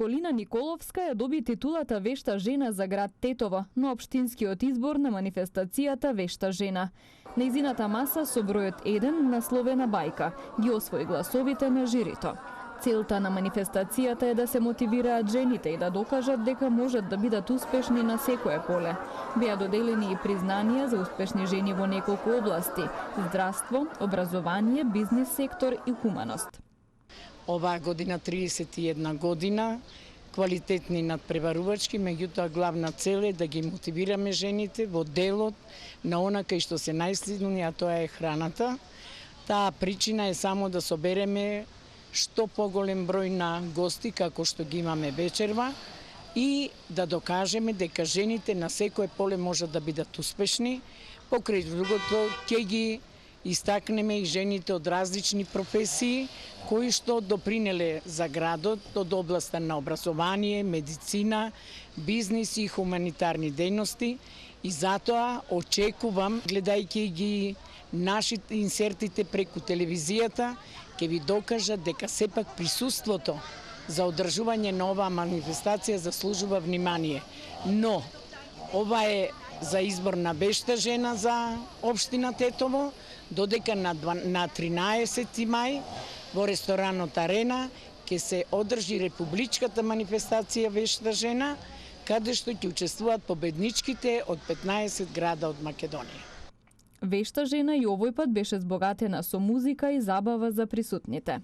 Николина Николовска ја доби титулата Вешта жена за град Тетово на општинскиот избор на манифестацијата Вешта жена. Нејзината маса со бројот 1 насловена бајка ги освои гласовите на жирито. Целта на манифестацијата е да се мотивираат жените и да докажат дека можат да бидат успешни на секое поле. Беа доделени и признанија за успешни жени во неколку области: здравство, образование, бизнис сектор и хуманост. Оваа година 31 година, квалитетни надпреварувачки, меѓутоа главна цел е да ги мотивираме жените во делот на она кај што се најследни, а тоа е храната. Таа причина е само да собереме што поголем број на гости како што ги имаме вечерва и да докажеме дека жените на секое поле можат да бидат успешни. Покрај другото ќе ги истакнеме и жените од различни професии кои што допринеле за градот од областа на образование, медицина, бизнис и хуманитарни дејности, и затоа очекувам, гледајќи ги нашите инсертите преку телевизијата, ќе ви докажат дека сепак присуството за одржување на оваа манифестација заслужува внимание. Но ова е за избор на Вешта жена за општина Тетово, додека на 13 мај во ресторанот Арена ќе се одржи републичката манифестација Вешта жена, каде што ќе учествуваат победничките од 15 града од Македонија. Вешта жена и овој пат беше збогатена со музика и забава за присутните.